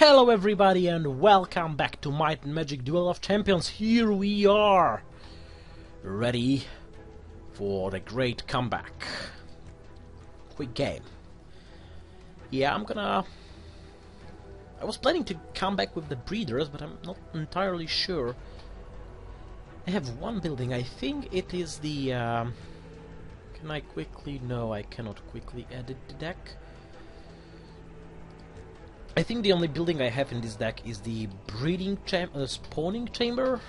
Hello everybody and welcome back to Magic Duel of Champions. Here we are, ready for the great comeback. Quick game. Yeah, I was planning to come back with the breeders, but I'm not entirely sure. I have one building. I think it is the... Can I quickly... No, I cannot quickly edit the deck. I think the only building I have in this deck is the spawning chamber?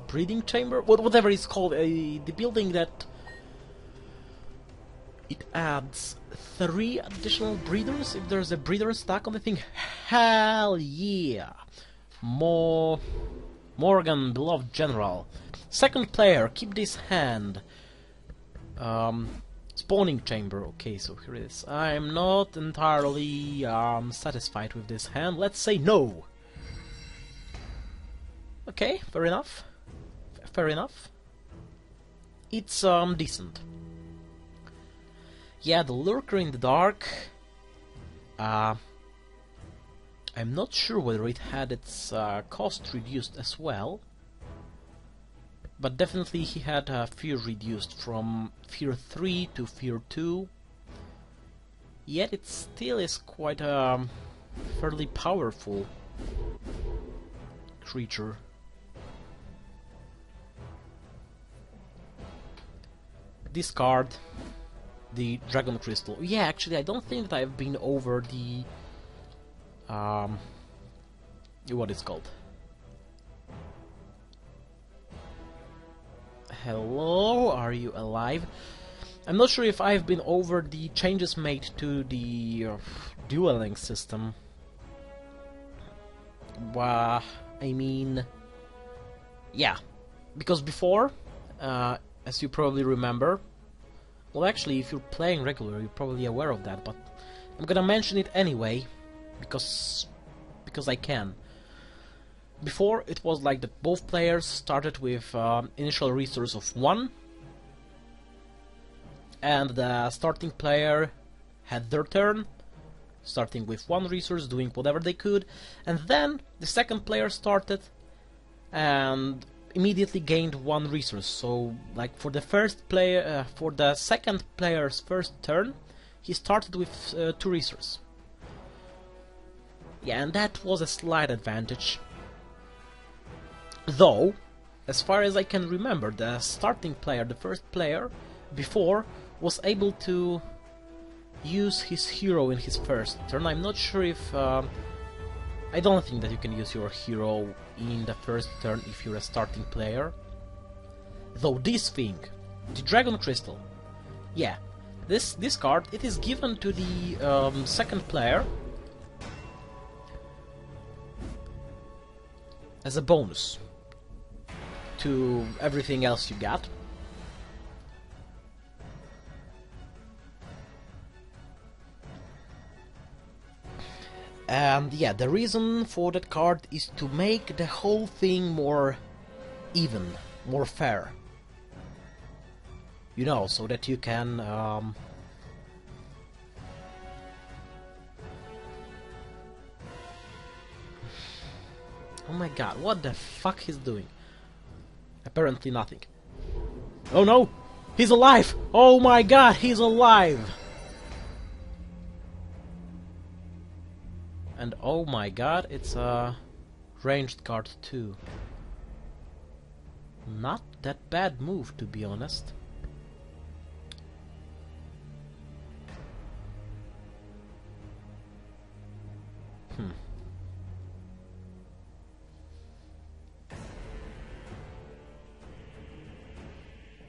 Breeding chamber? Whatever it's called. The building that... It adds 3 additional breeders if there's a breeder stack on the thing. Hell yeah! Morgan, beloved general. Second player, keep this hand. Spawning chamber. Okay, so here it is. I'm not entirely satisfied with this hand. Let's say no. Okay, fair enough. Fair enough. It's decent. Yeah, the lurker in the dark. I'm not sure whether it had its cost reduced as well. But definitely he had fear reduced from fear 3 to fear 2. Yet it still is quite a fairly powerful creature. Discard the Dragon Crystal. Yeah, actually I don't think that I've been over the... what it's called. Hello, are you alive? I'm not sure if I've been over the changes made to the dueling system. I mean... Yeah, because before, as you probably remember... Well, actually, if you're playing regular, you're probably aware of that, but I'm gonna mention it anyway, because I can. Before, it was like that both players started with initial resource of 1, and the starting player had their turn, starting with 1 resource, doing whatever they could, and then the second player started and immediately gained 1 resource. So, like for the first player, for the second player's first turn, he started with 2 resources. Yeah, and that was a slight advantage. Though, as far as I can remember, the starting player, the first player, before, was able to use his hero in his first turn. I'm not sure if... I don't think that you can use your hero in the first turn if you're a starting player. Though this thing, the Dragon Crystal, yeah, this card, it is given to the second player as a bonus to everything else you got. And yeah, the reason for that card is to make the whole thing more even, more fair. You know, so that you can oh my god, what the fuck he's doing? Apparently nothing. Oh no! He's alive! Oh my god, he's alive! And oh my god, it's a ranged card too. Not that bad move, to be honest.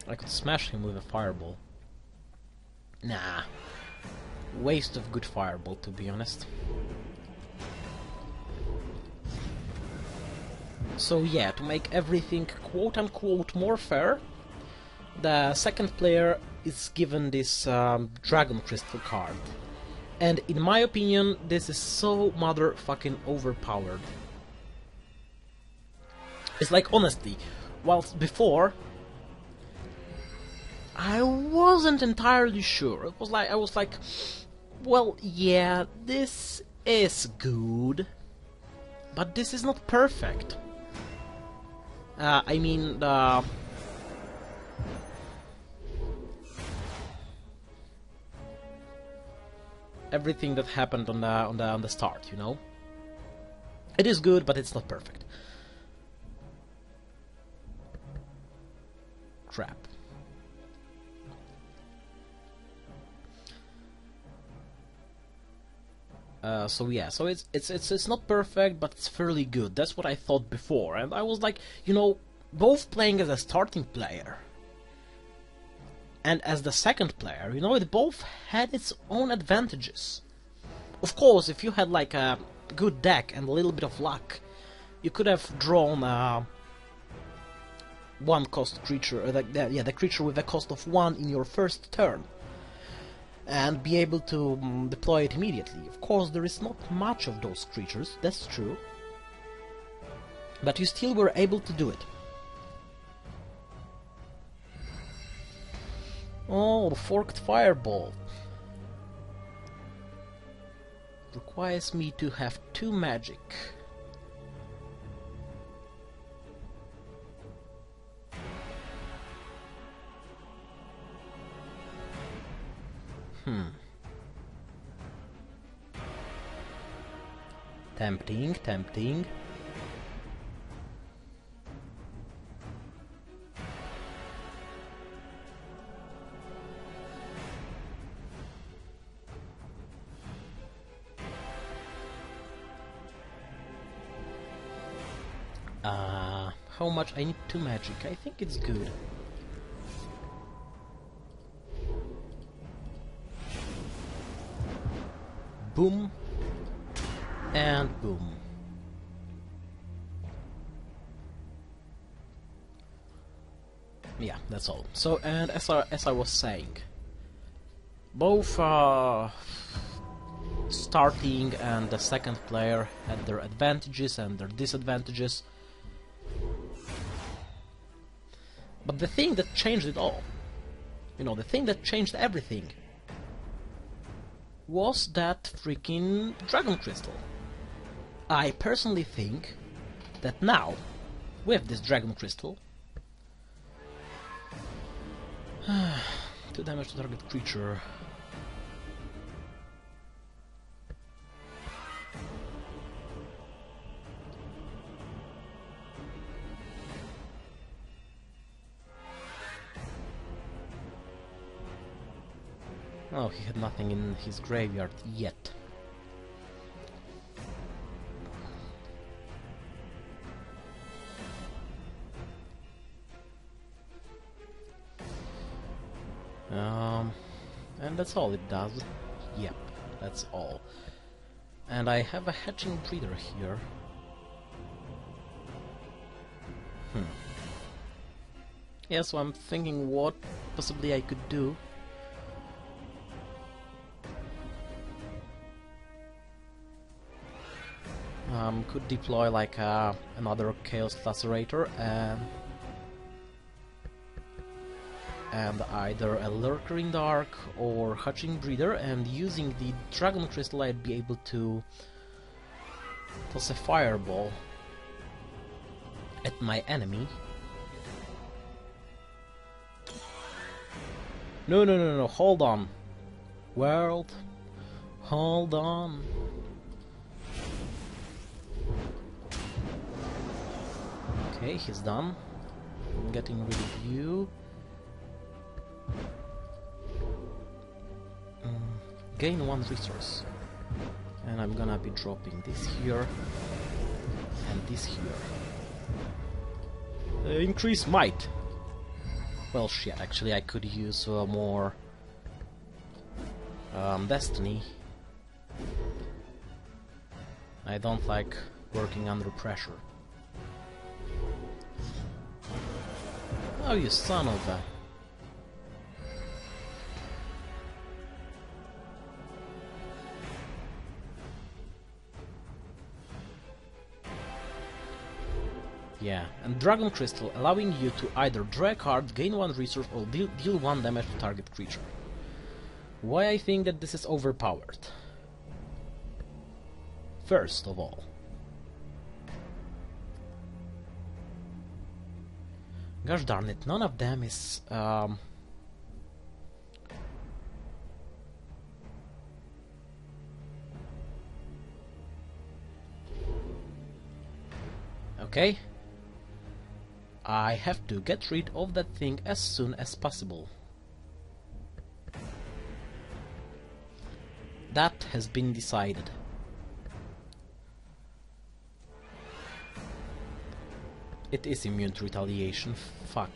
I could smash him with a fireball. Nah. Waste of good fireball, to be honest. So yeah, to make everything quote-unquote more fair, the second player is given this Dragon Crystal card. And in my opinion, this is so motherfucking overpowered. It's like, honestly, whilst before I wasn't entirely sure. It was like, I was like, well, yeah, this is good, but this is not perfect. I mean, everything that happened on the start, you know. It is good, but it's not perfect. Crap. So yeah, so it's not perfect, but it's fairly good. That's what I thought before, and I was like, you know, both playing as a starting player and as the second player, you know, it both had its own advantages. Of course, if you had like a good deck and a little bit of luck, you could have drawn one cost creature, the creature with a cost of 1 in your first turn, and be able to deploy it immediately. Of course, there is not much of those creatures, that's true, but you still were able to do it. Oh, the Forked Fireball requires me to have 2 magic. Tempting, tempting. How much? I need 2 magic. I think it's good. Boom. And boom. Yeah, that's all. So, and as I was saying, both starting and the second player had their advantages and their disadvantages. But the thing that changed it all, you know, the thing that changed everything, was that freaking Dragon Crystal. I personally think that now, with this Dragon Crystal, 2 damage to target creature. Oh, he had nothing in his graveyard yet. And that's all it does. Yep, that's all. And I have a hatching breeder here. Yeah, so I'm thinking what possibly I could do. Could deploy like another Chaos Lacerator and either a Lurker in Dark or Hatching Breeder, and using the Dragon Crystal I'd be able to toss a Fireball at my enemy. No, hold on. World, hold on. Okay, he's done. I'm getting rid of you. Gain 1 resource. And I'm gonna be dropping this here and this here. Increase might. Well, shit, actually I could use more Destiny. I don't like working under pressure. Oh, you son of a... Yeah, and Dragon Crystal allowing you to either draw a card, gain 1 resource, or deal 1 damage to target creature. Why I think that this is overpowered? first of all. Gosh darn it, none of them is... Okay. I have to get rid of that thing as soon as possible. That has been decided. It is immune to retaliation. Fuck.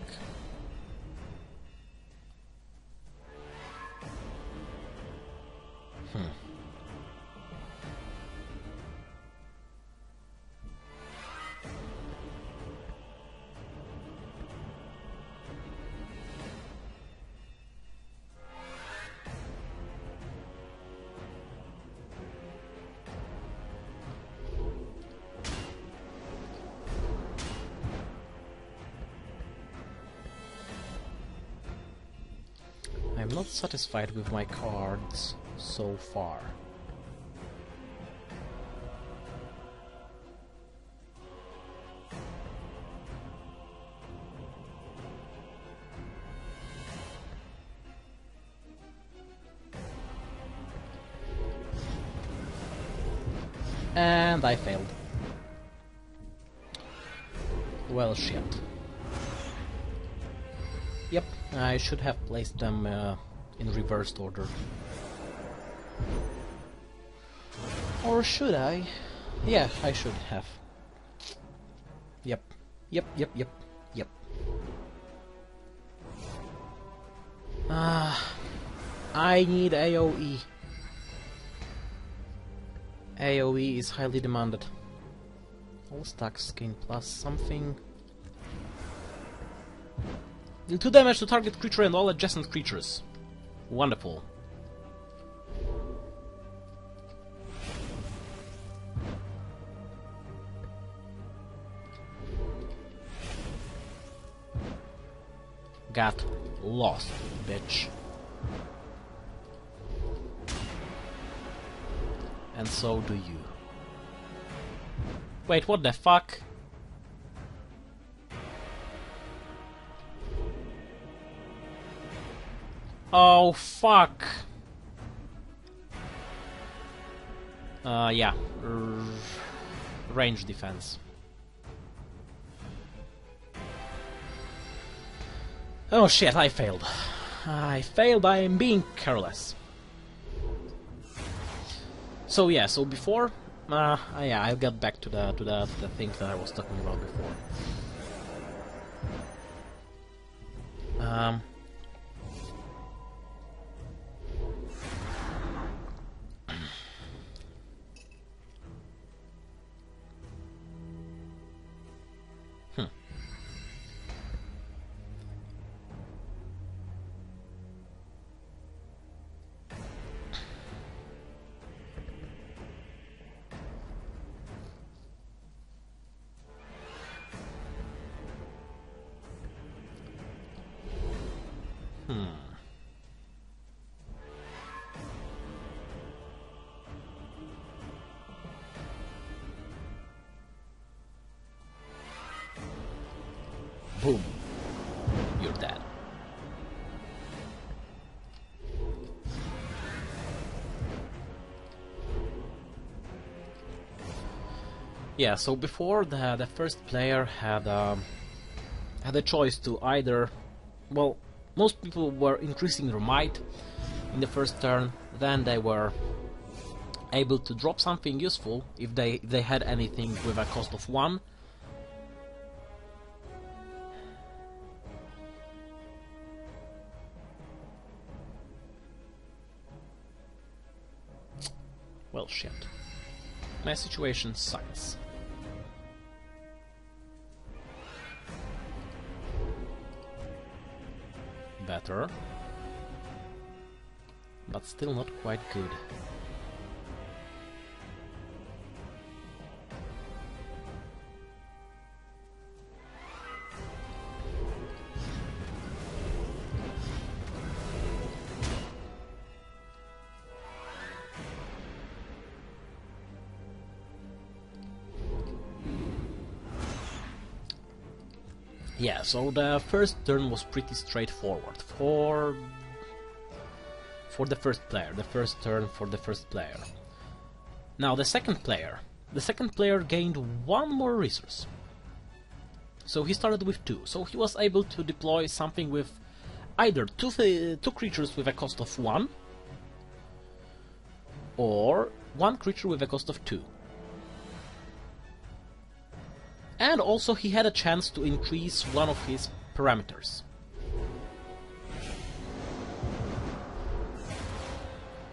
I'm not satisfied with my cards so far. And I failed. Well, shit. Yep, I should have placed them in reversed order. Or should I? Yeah, I should have. Yep. Yep. I need AoE. AoE is highly demanded. All stacks gain plus something. Deal 2 damage to target creature and all adjacent creatures. Wonderful. Got lost, bitch. And so do you. Wait, what the fuck? Oh, fuck. Yeah. Range defense. Oh shit, I failed. I am being careless. So yeah, so before... yeah, I'll get back to the thing that I was talking about before. Boom. You're dead. Yeah, so before the first player had a choice to either, well, most people were increasing their might in the first turn, then they were able to drop something useful if they had anything with a cost of 1. Well, shit. My situation sucks. Better. But still not quite good. Yeah, so the first turn was pretty straightforward for the first player. The first turn for the first player. Now the second player gained one more resource. So he started with 2. So he was able to deploy something with either two creatures with a cost of 1 or 1 creature with a cost of 2. And also he had a chance to increase one of his parameters.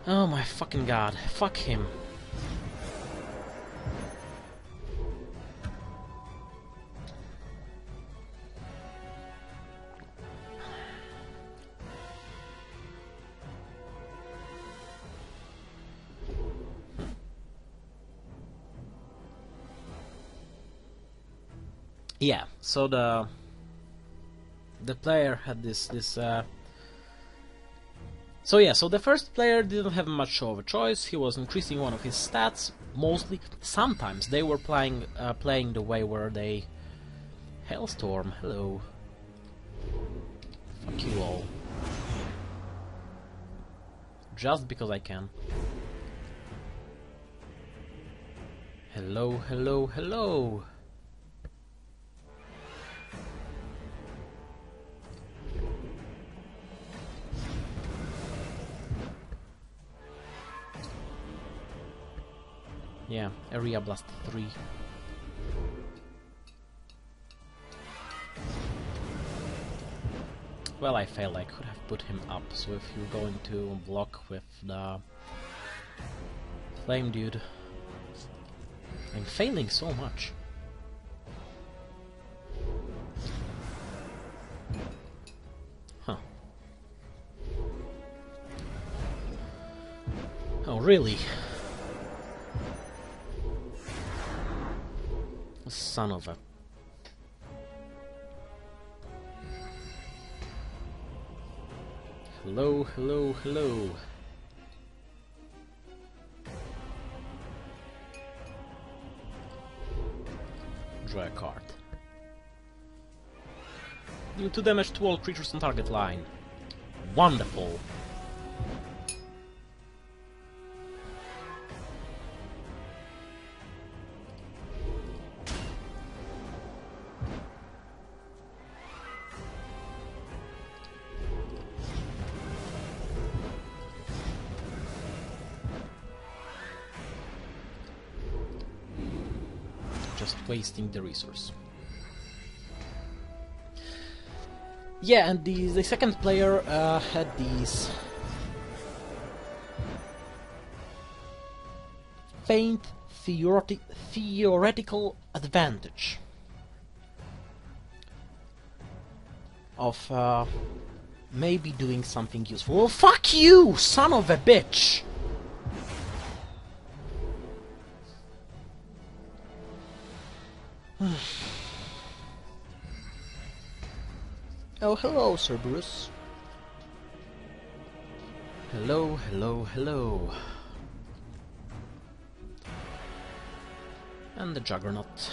Oh my fucking god, fuck him. Yeah, so the player had this so yeah, so the first player didn't have much of a choice. He was increasing one of his stats mostly. Sometimes they were playing the way where they Hailstorm, hello. Fuck you all. Just because I can. Hello, hello, hello. Yeah, Area Blast 3. Well, I failed. I could have put him up, so if you're going to block with the Flame Dude... I'm failing so much. Huh. Oh, really? Son of a... Hello, hello, hello. Draw a card. Deal 2 damage to all creatures on target line. Wonderful. Just wasting the resource. Yeah, and the second player had these faint theoretical advantage of maybe doing something useful. Well, fuck you, son of a bitch! Oh, hello, Sir Bruce. Hello, hello, hello. And the Juggernaut.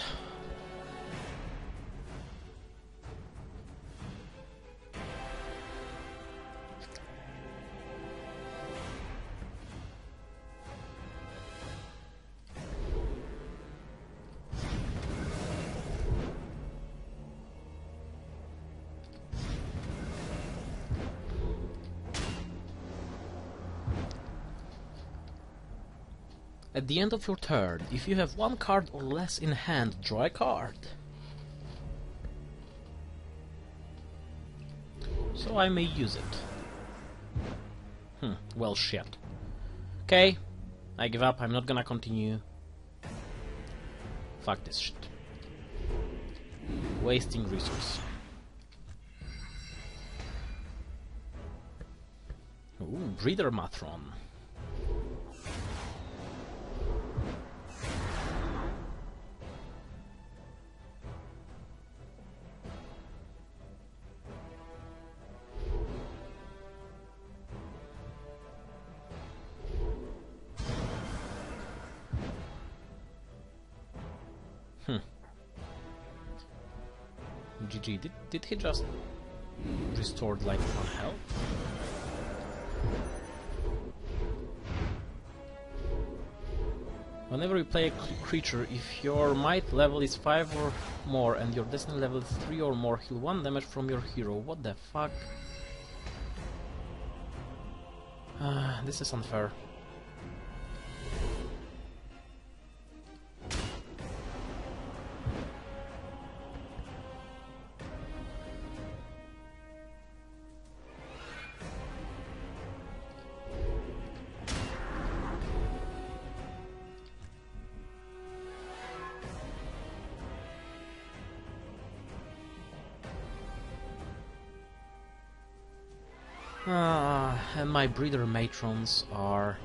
At the end of your turn, if you have 1 card or less in hand, draw a card. So I may use it. Well, shit. Okay, I give up, I'm not gonna continue. Fuck this shit. Wasting resource. Ooh, Breeder Matron. GG. Did he just restore like 1 health? Whenever you play a creature, if your might level is 5 or more and your destiny level is 3 or more, heal 1 damage from your hero. What the fuck? This is unfair. And my breeder matrons are...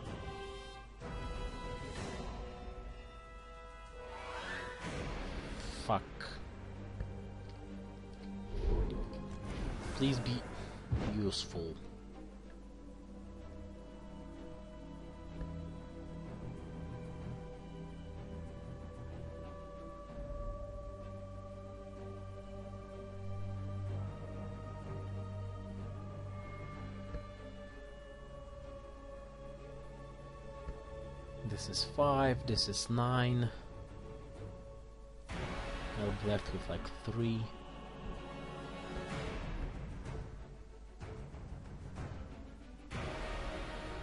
Fuck. Please be useful. This is 5, this is 9. I'll be left with like 3.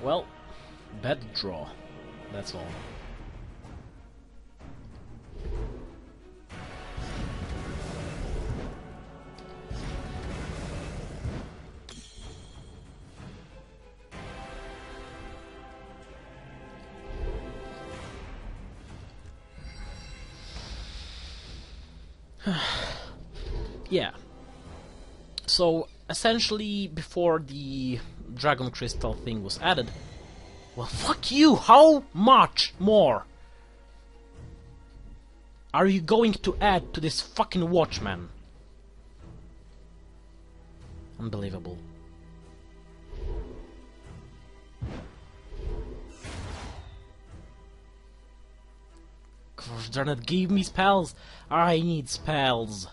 Well, bad draw, that's all. Yeah. So essentially, before the Dragon Crystal thing was added, well, fuck you! How much more are you going to add to this fucking Watchman? Unbelievable. Gosh darn it, give me spells! I need spells!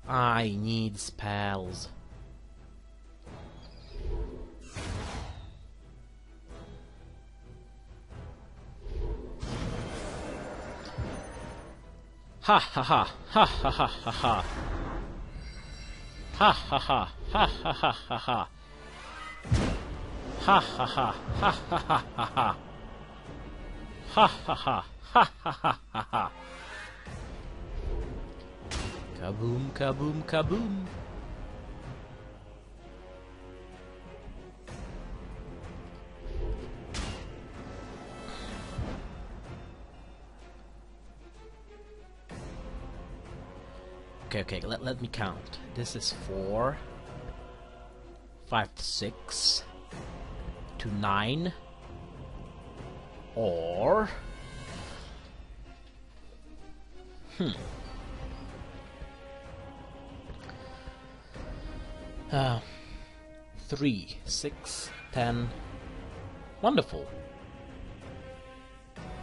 I need spells. Ha ha ha ha ha ha ha ha. Ha ha ha ha ha ha ha ha. Ha ha ha ha ha ha ha ha. Ha ha ha ha ha ha ha ha. Kaboom, kaboom, kaboom. Okay, let me count. This is 4, 5 to 6 to 9, or 3, 6, 10. Wonderful.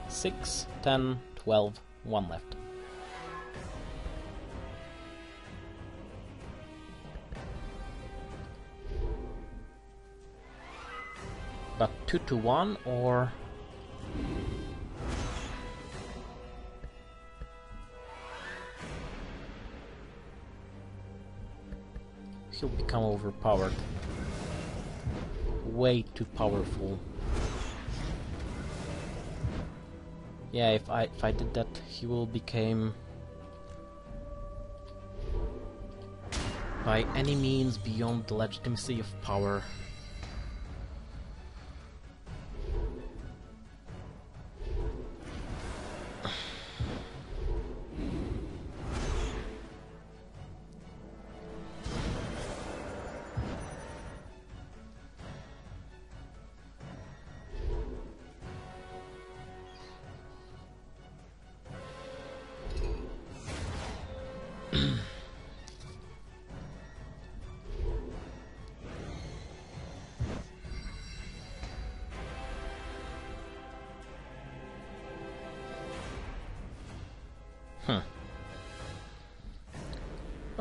6, 10, 12, 1 left. But 2 to 1 or... He'll become overpowered. Way too powerful. Yeah, if I did that, he will become by any means beyond the legitimacy of power.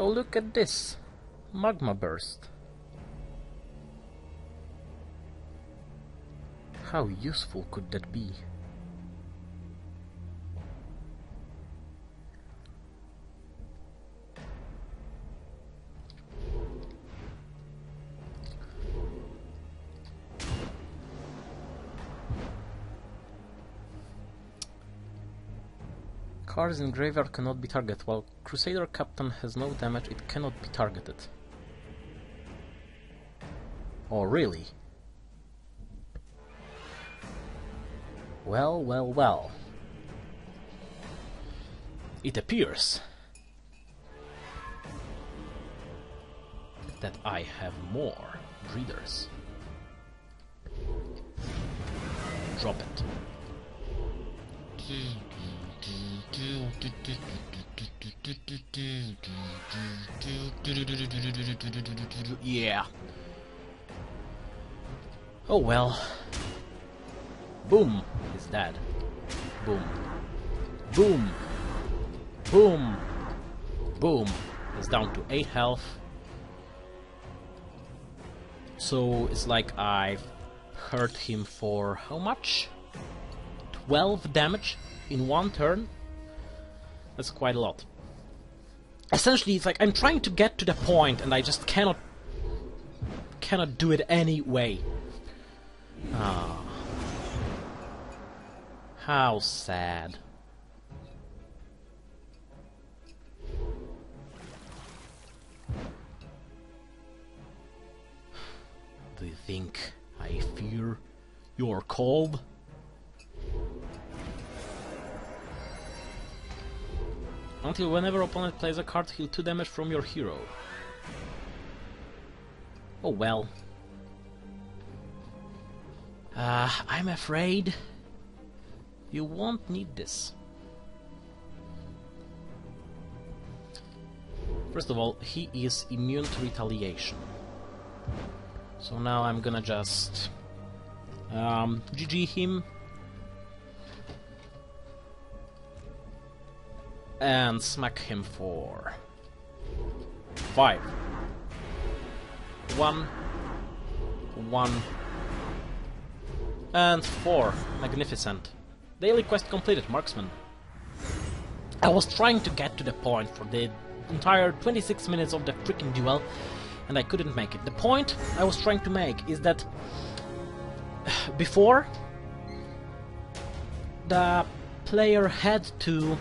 Oh, look at this! Magma burst. How useful could that be? Cards in graveyard cannot be targeted. While Crusader Captain has no damage, it cannot be targeted. Oh, really? Well, well, well. It appears that I have more breeders. Drop it. Yeah. Oh well. Boom is dead. Boom. Boom. Boom. Boom. He's down to 8 health. So it's like I've hurt him for how much? 12 damage in one turn? That's quite a lot. Essentially, it's like I'm trying to get to the point and I just cannot do it anyway. Ah. How sad. Do you think I fear your cold? Until whenever opponent plays a card, heal 2 damage from your hero. Oh well. I'm afraid you won't need this. First of all, he is immune to retaliation. So now I'm gonna just GG him. And smack him for 5. 1, 1, and 4. Magnificent. Daily quest completed, Marksman. I was trying to get to the point for the entire 26 minutes of the freaking duel, and I couldn't make it. The point I was trying to make is that before the player had to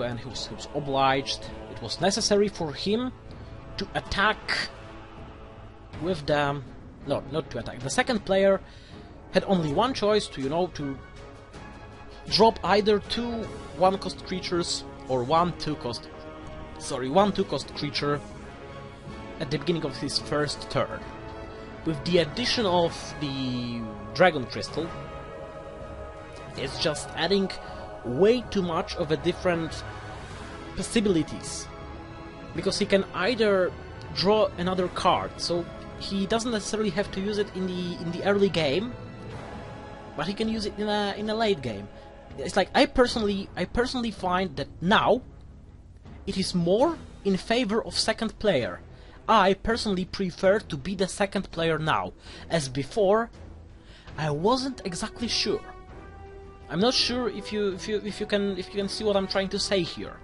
and he was obliged, it was necessary for him to attack with the... no, not to attack. The second player had only one choice to, to drop either 2 1-cost creatures or 1 2-cost creature at the beginning of his first turn. With the addition of the Dragon Crystal, it's just adding way too much of a different possibilities, because he can either draw another card, so he doesn't necessarily have to use it in the early game, but he can use it in a late game. It's like I personally find that now it is more in favor of second player. I personally prefer to be the second player now, as before I wasn't exactly sure. I'm not sure if you can see what I'm trying to say here.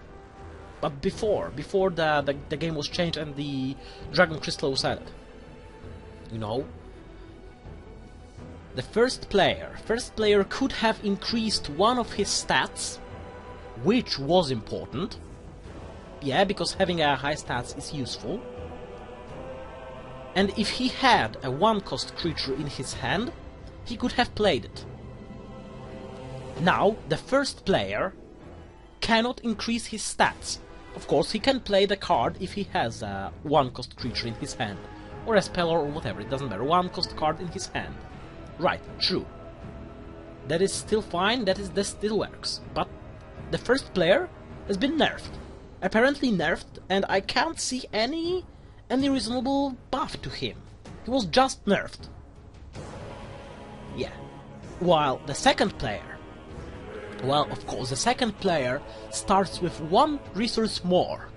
But before the game was changed and the Dragon Crystal was added, the first player could have increased one of his stats, which was important. Yeah, because having a high stats is useful. And if he had a 1-cost creature in his hand, he could have played it. Now, the first player cannot increase his stats. Of course, he can play the card if he has a 1-cost creature in his hand, or a spell or whatever, it doesn't matter, 1-cost card in his hand. Right, true. That is still fine, that still works. But the first player has been nerfed. Apparently nerfed, and I can't see any reasonable buff to him. He was just nerfed. Yeah. While the second player Well, of course, the second player starts with 1 resource more.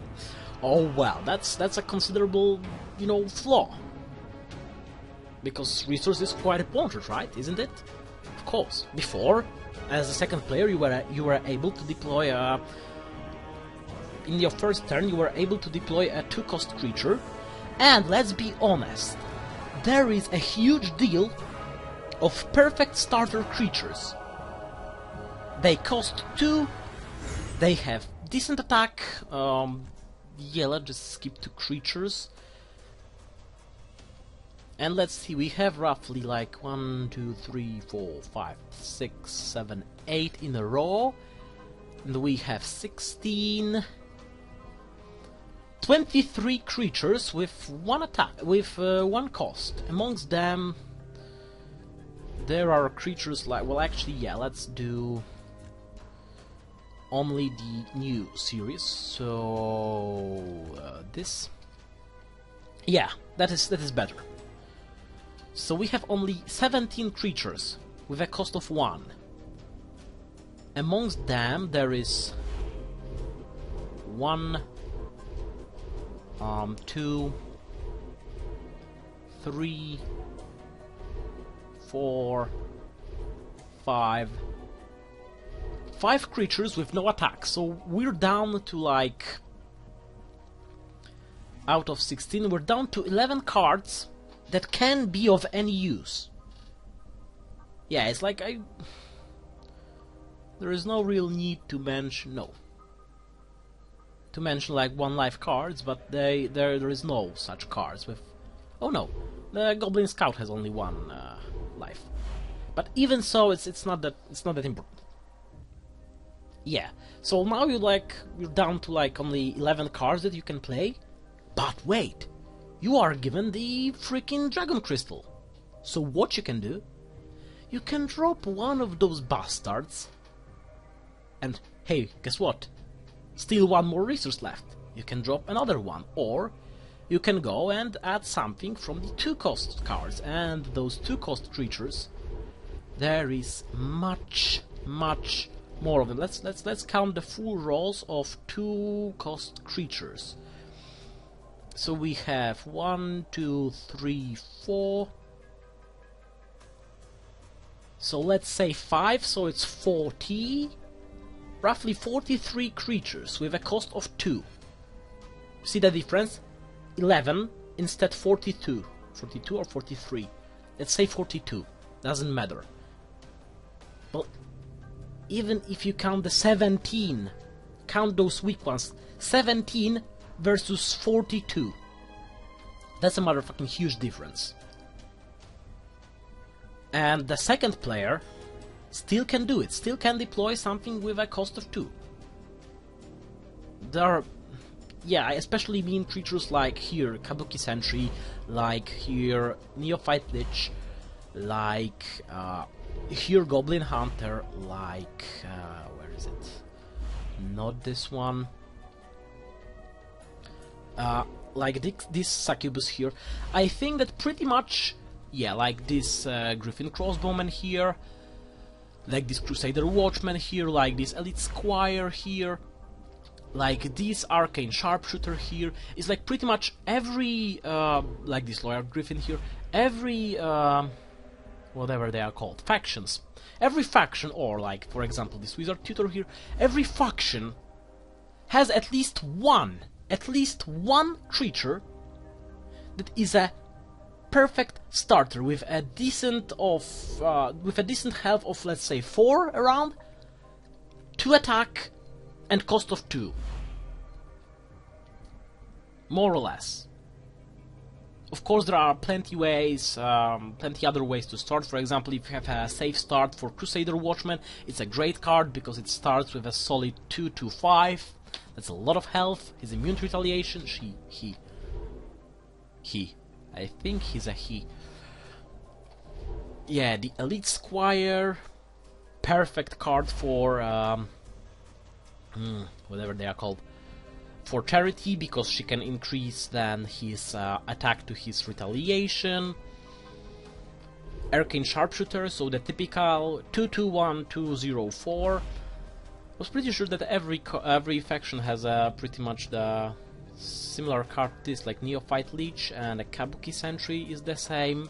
Oh well, that's a considerable, you know, flaw. Because resource is quite important, right? Isn't it? Of course. Before, as a second player, you were able to deploy a... In your first turn, you were able to deploy a 2-cost creature. And let's be honest, there is a huge deal of perfect starter creatures. They cost 2, they have decent attack, yeah, let's just skip to creatures. And let's see, we have roughly like 1, 2, 3, 4, 5, 6, 7, 8 in a row. And we have 23 creatures with 1 attack, with 1 cost. Amongst them, there are creatures like, well actually, yeah, let's do only the new series, so this, yeah, that is better. So we have only 17 creatures with a cost of 1. Amongst them there is 1, 2, 3, 4, 5 creatures with no attack, so we're down to like, out of 16, we're down to 11 cards that can be of any use. Yeah, it's like there is no real need to mention, like 1 life cards, but there is no such cards with... Oh no, the Goblin Scout has only 1 life. But even so, it's not that important. Yeah, so now you're down to like only 11 cards that you can play. But wait, you are given the freaking Dragon Crystal. So what you can do? You can drop 1 of those bastards. And hey, guess what? Still 1 more resource left. You can drop another 1, or you can go and add something from the 2-cost cards. And those 2-cost creatures, there is much more of them. Let's count the full rows of 2-cost creatures. So we have 1, 2, 3, 4. So let's say 5, so it's 40. Roughly 43 creatures with a cost of 2. See the difference? 11 instead 42. 42 or 43. Let's say 42. Doesn't matter. But even if you count the 17, count those weak ones, 17 versus 42. That's a motherfucking huge difference. And the second player still can do it, still can deploy something with a cost of 2. There are, yeah, I especially mean creatures like here Kabuki Sentry, like here Neophyte Lich, like here Goblin Hunter, like where is it? Not this one. Like this Succubus here. I think that pretty much, yeah, like this Griffin Crossbowman here, like this Crusader Watchman here, like this Elite Squire here, like this Arcane Sharpshooter here. It's like pretty much every, like this Loyal Griffin here, every, whatever they are called, factions. Every faction, or like, for example, this Wizard Tutor here, every faction has at least one creature that is a perfect starter with a decent health of, let's say, 4 around, 2 attack, and cost of 2. More or less. Of course, there are plenty other ways to start. For example, if you have a safe start for Crusader Watchman, it's a great card because it starts with a solid 2/5. That's a lot of health. He's immune to retaliation. He. I think he's a he. Yeah, the Elite Squire, perfect card for whatever they are called, for charity, because she can increase then his attack to his retaliation. Arcane Sharpshooter, so the typical 2/1/2/04. was pretty sure that every faction has pretty much the similar card. This like Neophyte Leech and a Kabuki Sentry is the same.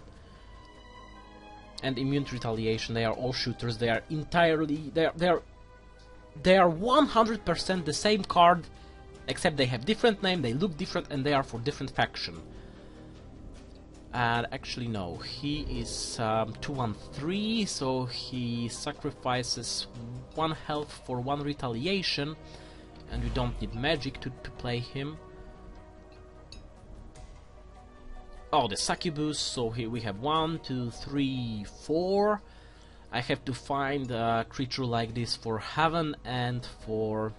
And Immune to Retaliation. They are all shooters. They are entirely they are 100% the same card, except they have different name, they look different, and they are for different faction. And actually no, he is 2-1-3, so he sacrifices 1 health for 1 retaliation, and you don't need magic to play him. Oh, the Succubus, so here we have 1, 2, 3, 4. I have to find a creature like this for Haven and for...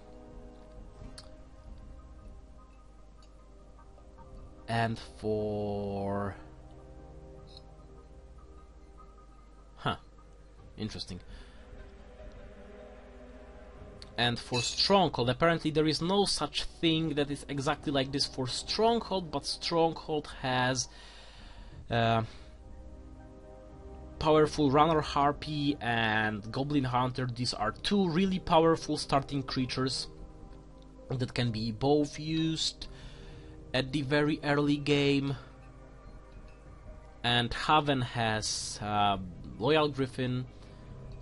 Huh. Interesting. And for Stronghold, apparently there is no such thing that is exactly like this for Stronghold, but Stronghold has powerful Runner Harpy and Goblin Hunter. These are 2 really powerful starting creatures that can be both used at the very early game. And Haven has Loyal Griffin.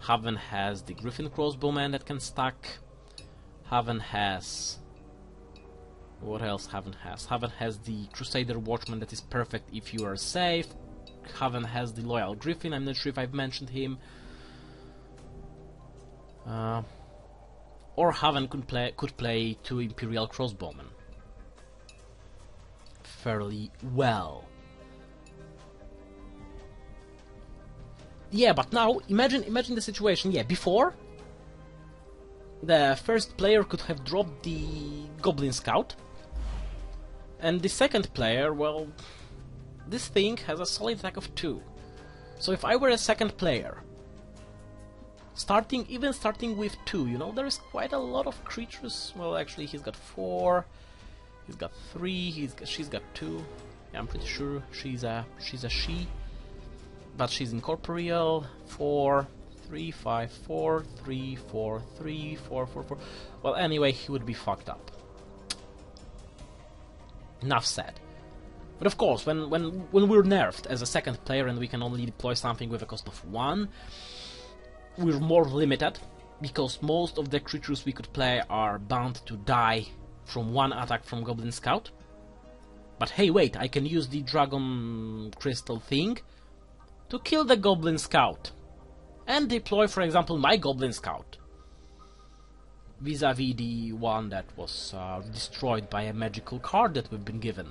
Haven has the Griffin Crossbowman that can stack. Haven has... what else Haven has? Haven has the Crusader Watchman that is perfect if you are safe. Haven has the Loyal Griffin, I'm not sure if I've mentioned him. Or Haven could play 2 Imperial Crossbowmen fairly well. Yeah, but now imagine the situation. Yeah, before the first player could have dropped the Goblin Scout, and the second player, well, this thing has a solid attack of 2. So if I were a second player, starting with 2, you know, there is quite a lot of creatures. Well, actually, he's got 4, he's got 3, she's got 2. Yeah, I'm pretty sure she's a she. But she's incorporeal. 4, 3, 5, 4, 3, 4, 3, 4, 4, 4. Well, anyway, he would be fucked up. Enough said. But of course, when we're nerfed as a second player and we can only deploy something with a cost of 1, we're more limited, because most of the creatures we could play are bound to die from 1 attack from Goblin Scout. But hey, wait, I can use the Dragon Crystal thing to kill the Goblin Scout and deploy, for example, my Goblin Scout vis-a-vis the one that was destroyed by a magical card that we've been given.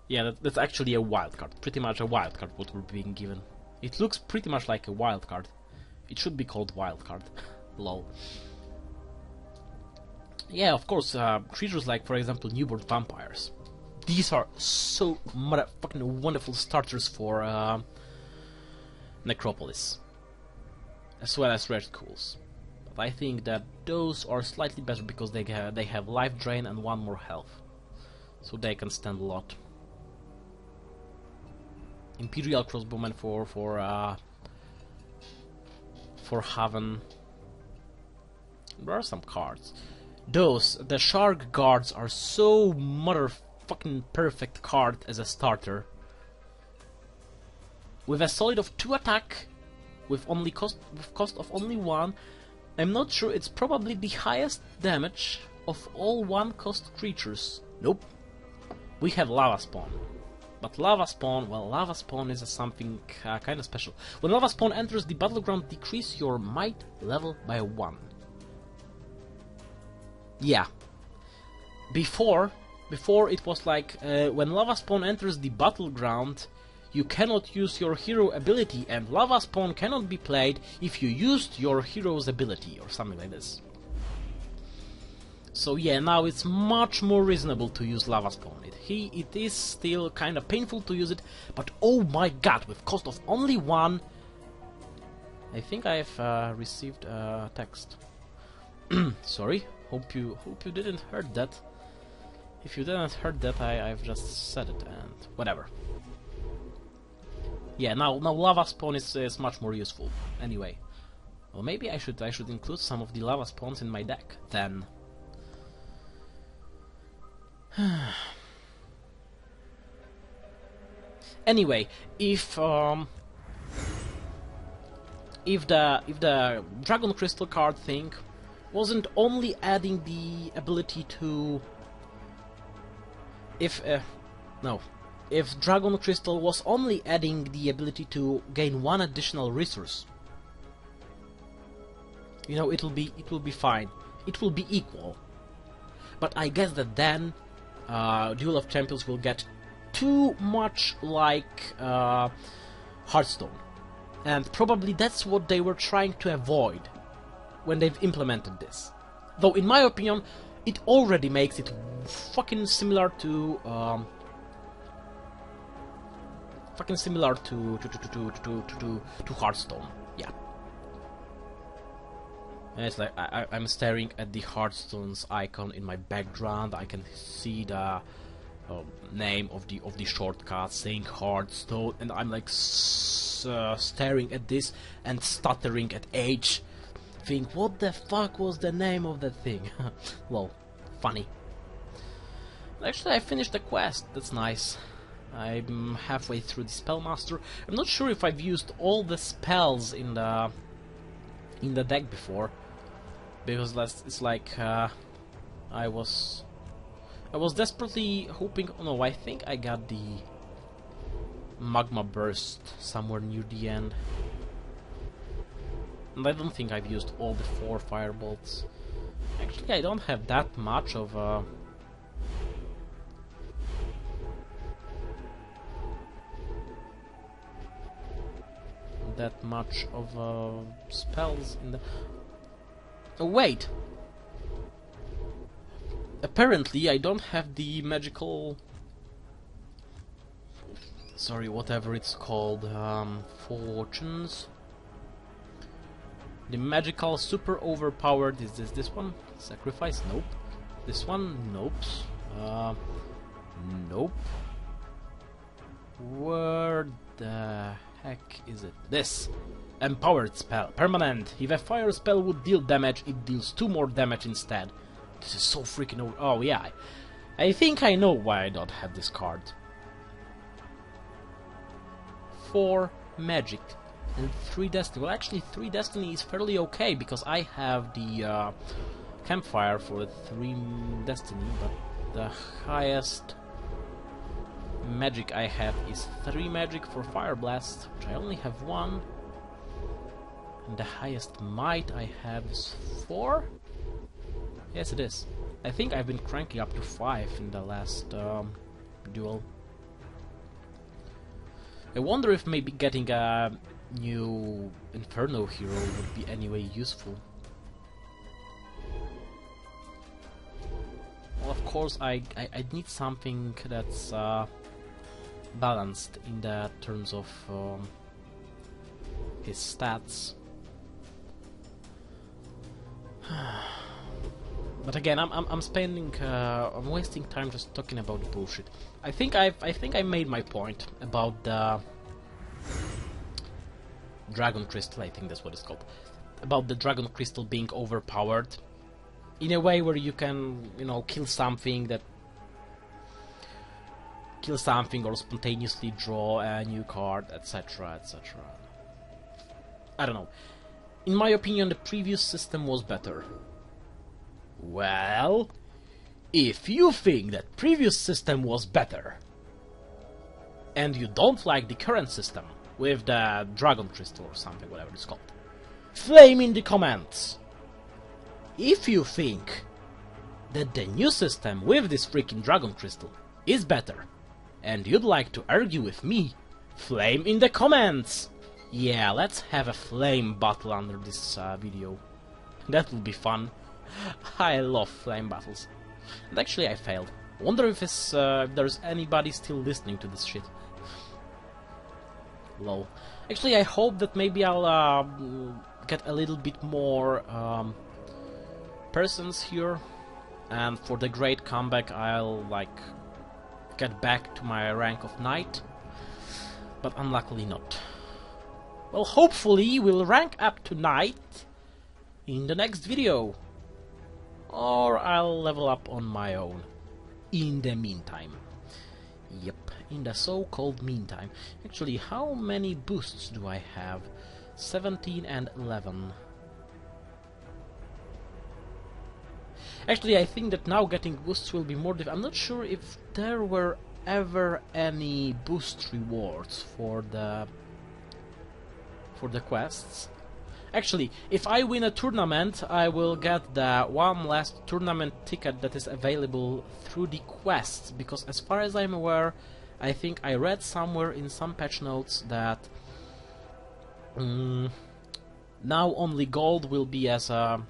Yeah, that's actually a wild card, pretty much a wild card what we're being given. It looks pretty much like a wild card. It should be called wild card. Lol. Yeah, of course, creatures like, for example, newborn vampires. These are so motherfucking wonderful starters for Necropolis, as well as Red Schools. But I think that those are slightly better because they have life drain and 1 more health, so they can stand a lot. Imperial Crossbowman for Haven. There are some cards. The Shark Guards are so motherfucking perfect card as a starter. With a solid of 2 attack, with cost of only 1, I'm not sure, it's probably the highest damage of all 1 cost creatures. Nope. We have Lava Spawn. But Lava Spawn, well, Lava Spawn is something kind of special. When Lava Spawn enters the battleground, decrease your might level by 1. Yeah. Before it was like, when Lava Spawn enters the battleground, you cannot use your hero ability, and Lava Spawn cannot be played if you used your hero's ability, or something like this. So yeah, now it's much more reasonable to use Lava Spawn. It is still kind of painful to use it, but oh my god, with cost of only 1... I think I've received a text. Sorry, hope you didn't heard that. If you didn't heard that, I've just said it, and whatever. Yeah, now Lava Spawn is much more useful. Anyway, Well, maybe I should include some of the lava spawns in my deck then. Anyway, if the Dragon Crystal card thing wasn't only adding the ability to if Dragon Crystal was only adding the ability to gain one additional resource, you know, it will be fine. It will be equal. But I guess that then Duel of Champions will get too much like Hearthstone. And probably that's what they were trying to avoid when they've implemented this. Though in my opinion, it already makes it fucking similar to Hearthstone. Yeah. And it's like I'm staring at the Hearthstone's icon in my background. I can see the name of the shortcut saying Hearthstone, and I'm like staring at this and stuttering at H, think what the fuck was the name of that thing. Lol, funny. Actually, I finished the quest. That's nice. I'm halfway through the Spellmaster. I'm not sure if I've used all the spells in the deck before, because it's like I was desperately hoping. Oh no, I think I got the Magma Burst somewhere near the end, and I don't think I've used all the 4 Firebolts. Actually, I don't have that much of spells in the... Oh wait! Apparently I don't have the magical... Sorry, whatever it's called, fortunes. The magical super overpowered, is this one? Sacrifice? Nope. This one? Nope. Nope. Where the heck is it? This! Empowered spell. Permanent. If a fire spell would deal damage, it deals 2 more damage instead. This is so freaking old. Oh yeah. I think I know why I don't have this card. 4 magic and 3 destiny. Well, actually 3 destiny is fairly okay because I have the campfire for 3 destiny, but the highest magic I have is 3 magic for Fire Blast, which I only have 1. And the highest might I have is 4? Yes, it is. I think I've been cranking up to 5 in the last duel. I wonder if maybe getting a new Inferno hero would be anyway useful. Well, of course, I need something that's balanced in the terms of his stats. But again, I'm wasting time just talking about bullshit. I think I made my point about the Dragon Crystal. I think that's what it's called. About the Dragon Crystal being overpowered in a way where you can, you know, kill something or spontaneously draw a new card, etc., etc. I don't know. In my opinion, the previous system was better. Well, if you think that previous system was better and you don't like the current system with the Dragon Crystal or something, whatever it's called, flame in the comments. If you think that the new system with this freaking Dragon Crystal is better and you'd like to argue with me, flame in the comments. Yeah, let's have a flame battle under this video. That will be fun. I love flame battles. And actually I failed. Wonder if there's anybody still listening to this shit. Lol. Actually I hope that maybe I'll get a little bit more persons here, and for the great comeback I'll like get back to my rank of knight, but unluckily not. Well, hopefully we'll rank up tonight in the next video. Or I'll level up on my own in the meantime. Yep, in the so-called meantime. Actually, how many boosts do I have? 17 and 11. Actually, I think that now getting boosts will be more difficult. I'm not sure if there were ever any boost rewards for the quests. Actually, if I win a tournament, I will get the one last tournament ticket that is available through the quests, because as far as I'm aware, I think I read somewhere in some patch notes that now only gold will be as a...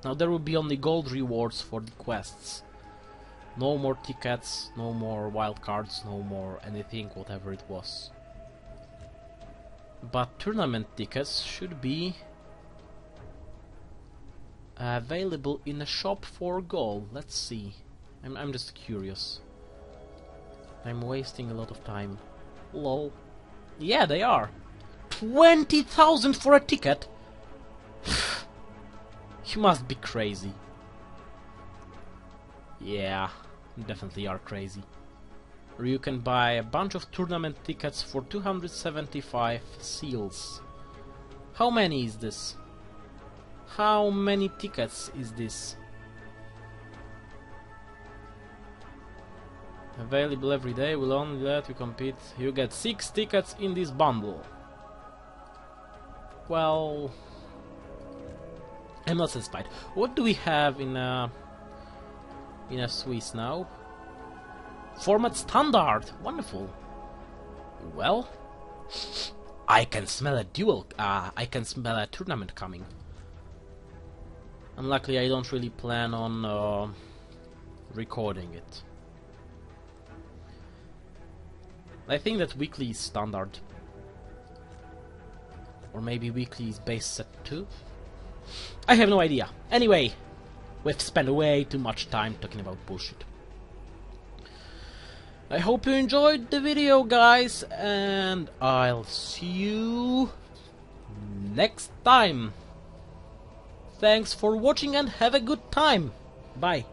Now there will be only gold rewards for the quests. No more tickets, no more wildcards, no more anything, whatever it was. But tournament tickets should be available in a shop for gold. Let's see. I'm just curious. I'm wasting a lot of time. Lol. Yeah, they are. 20,000 for a ticket? You must be crazy. Yeah, you definitely are crazy. Or you can buy a bunch of tournament tickets for 275 seals. How many is this? How many tickets is this? Available every day, will only let you compete. You get 6 tickets in this bundle. Well, I'm not satisfied. What do we have in a Swiss now? Format standard, wonderful. Well, I can smell a duel. I can smell a tournament coming. Unluckily, I don't really plan on recording it. I think that weekly is standard, or maybe weekly is base set too. I have no idea. Anyway, we've spent way too much time talking about bullshit. I hope you enjoyed the video, guys, and I'll see you next time. Thanks for watching and have a good time. Bye.